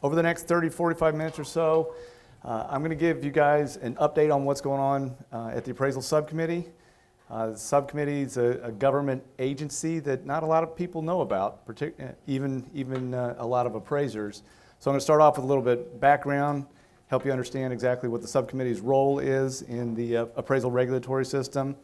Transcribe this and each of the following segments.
Over the next 30, 45 minutes or so, I'm going to give you guys an update on what's going on at the Appraisal Subcommittee. The subcommittee is a government agency that not a lot of people know about, even a lot of appraisers. So I'm going to start off with a little bit background, help you understand exactly what the subcommittee's role is in the appraisal regulatory system.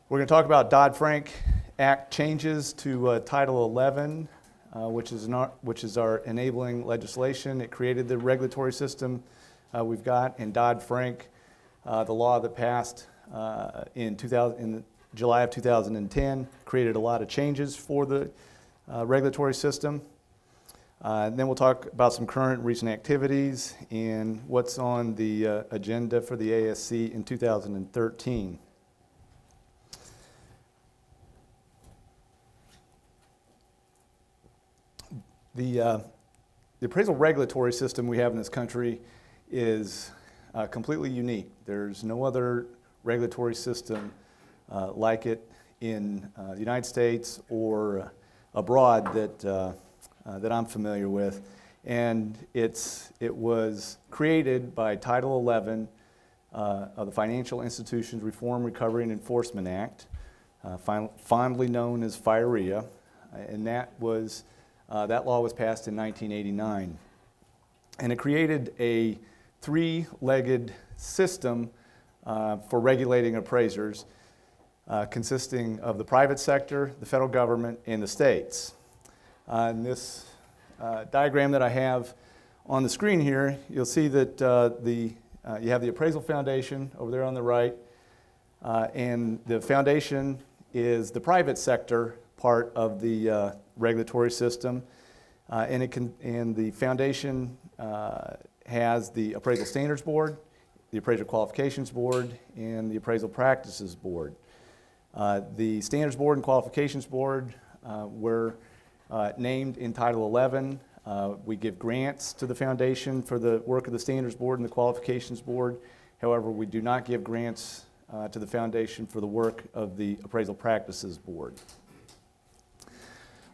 We're going to talk about Dodd-Frank Act changes to Title 11, which is our enabling legislation. It created the regulatory system we've got, and Dodd-Frank, the law that passed in July of 2010, created a lot of changes for the regulatory system. And then we'll talk about some current recent activities and what's on the agenda for the ASC in 2013. The appraisal regulatory system we have in this country is completely unique. There's no other regulatory system like it in the United States or abroad that I'm familiar with. And it was created by Title 11 of the Financial Institutions Reform, Recovery, and Enforcement Act, fondly known as FIREA, and that law was passed in 1989. And it created a three-legged system for regulating appraisers, consisting of the private sector, the federal government, and the states. In this diagram that I have on the screen here, you'll see that you have the Appraisal Foundation over there on the right, and the foundation is the private sector part of the regulatory system, and the foundation has the Appraisal Standards Board, the Appraisal Qualifications Board, and the Appraisal Practices Board. The Standards Board and Qualifications Board were named in Title 11. We give grants to the foundation for the work of the Standards Board and the Qualifications Board. However, we do not give grants to the foundation for the work of the Appraisal Practices Board.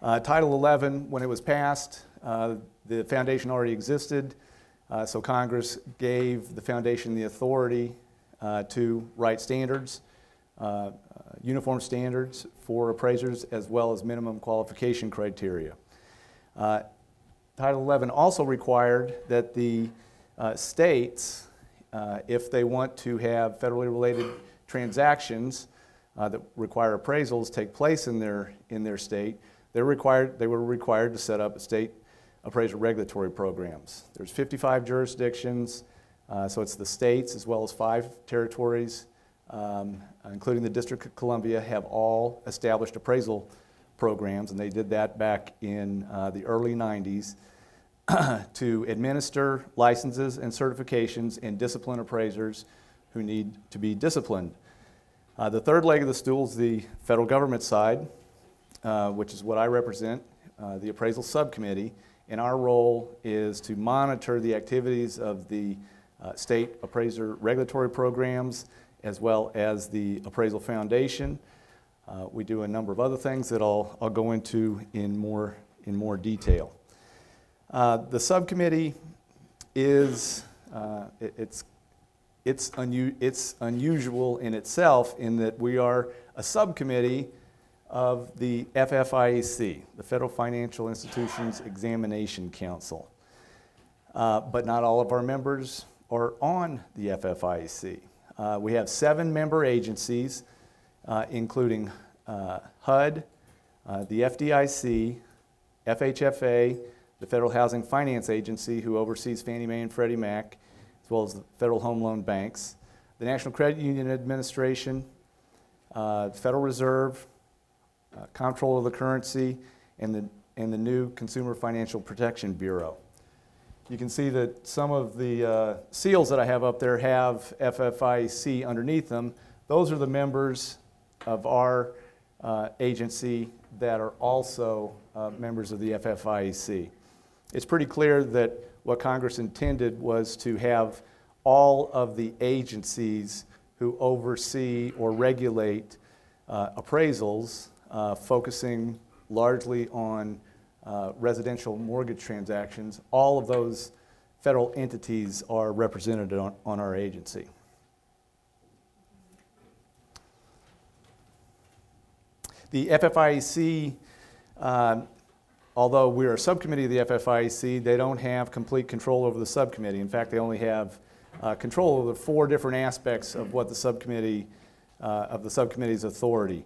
Title 11, when it was passed, the foundation already existed, so Congress gave the foundation the authority to write standards, uniform standards for appraisers, as well as minimum qualification criteria. Title 11 also required that the states, if they want to have federally related transactions that require appraisals take place in their state, they were required to set up state appraisal regulatory programs. There's 55 jurisdictions, so it's the states as well as 5 territories, including the District of Columbia, have all established appraisal programs, and they did that back in the early 90s to administer licenses and certifications and discipline appraisers who need to be disciplined. The third leg of the stool is the federal government side, which is what I represent, the Appraisal Subcommittee, and our role is to monitor the activities of the state appraiser regulatory programs as well as the Appraisal Foundation. We do a number of other things that I'll go into in more detail. The subcommittee is it's unusual in itself in that we are a subcommittee of the FFIEC, the Federal Financial Institutions Examination Council. But not all of our members are on the FFIEC. We have 7 member agencies, including HUD, the FDIC, FHFA, the Federal Housing Finance Agency, who oversees Fannie Mae and Freddie Mac, as well as the Federal Home Loan Banks, the National Credit Union Administration, Federal Reserve, Comptroller of the Currency, and the new Consumer Financial Protection Bureau. You can see that some of the seals that I have up there have FFIEC underneath them. Those are the members of our agency that are also members of the FFIEC. It's pretty clear that what Congress intended was to have all of the agencies who oversee or regulate appraisals focusing largely on residential mortgage transactions. All of those federal entities are represented on our agency. The FFIEC, although we're a subcommittee of the FFIEC, they don't have complete control over the subcommittee. In fact, they only have control over the 4 different aspects of what the subcommittee's authority.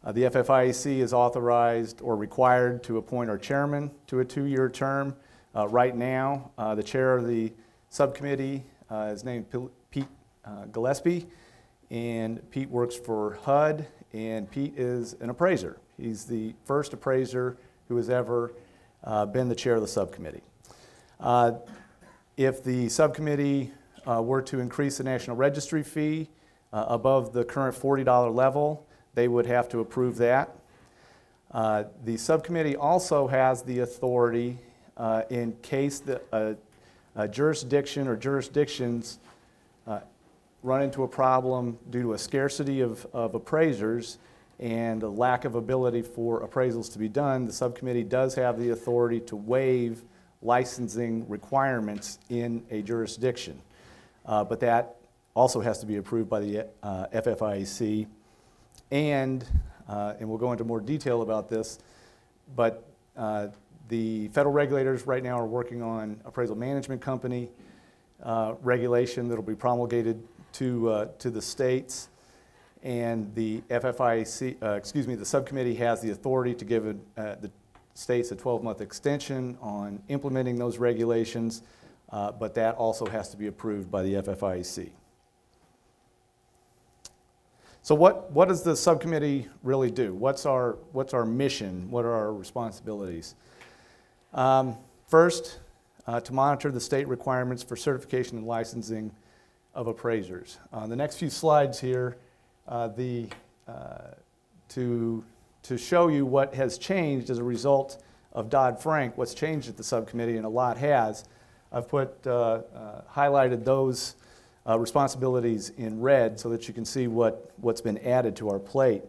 The FFIEC is authorized or required to appoint our chairman to a 2-year term. Right now, the chair of the subcommittee is named Pete Gillespie, and Pete works for HUD, and Pete is an appraiser. He's the first appraiser who has ever been the chair of the subcommittee. If the subcommittee were to increase the National Registry fee above the current $40 level, they would have to approve that. The subcommittee also has the authority in case a jurisdiction or jurisdictions run into a problem due to a scarcity of appraisers and a lack of ability for appraisals to be done, the subcommittee does have the authority to waive licensing requirements in a jurisdiction. But that also has to be approved by the FFIEC. And we'll go into more detail about this, but the federal regulators right now are working on appraisal management company regulation that will be promulgated to the states. And the FFIEC, the subcommittee has the authority to give the states a 12-month extension on implementing those regulations, but that also has to be approved by the FFIEC. So what does the subcommittee really do? What's our mission? What are our responsibilities? First, to monitor the state requirements for certification and licensing of appraisers. The next few slides here, to show you what has changed as a result of Dodd-Frank, what's changed at the subcommittee, and a lot has. I've highlighted those responsibilities in red so that you can see what's been added to our plate.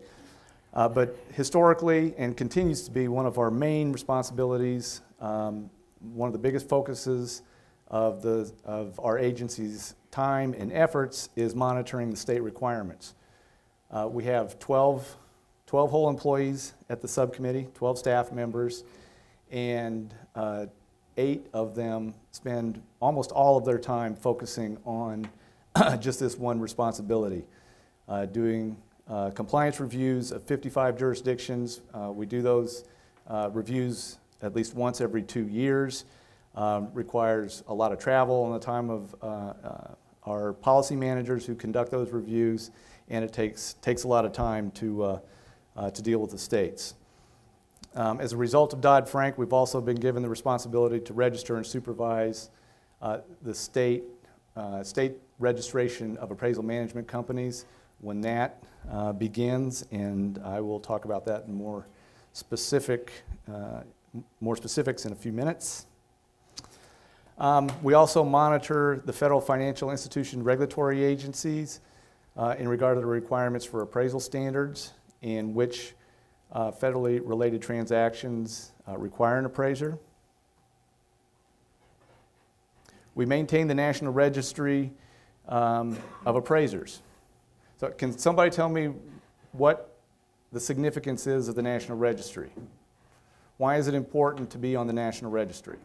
But historically, and continues to be one of our main responsibilities, one of the biggest focuses of our agency's time and efforts is monitoring the state requirements. We have 12 whole employees at the subcommittee, 12 staff members, and 8 of them spend almost all of their time focusing on just this one responsibility, doing compliance reviews of 55 jurisdictions. We do those reviews at least once every 2 years. Requires a lot of travel on the time of our policy managers who conduct those reviews, and it takes a lot of time to deal with the states. As a result of Dodd-Frank, we've also been given the responsibility to register and supervise the state registration of appraisal management companies when that begins, and I will talk about that in more specifics in a few minutes. We also monitor the federal financial institution regulatory agencies in regard to the requirements for appraisal standards in which federally related transactions require an appraiser. We maintain the National Registry of Appraisers. So can somebody tell me what the significance is of the National Registry? Why is it important to be on the National Registry?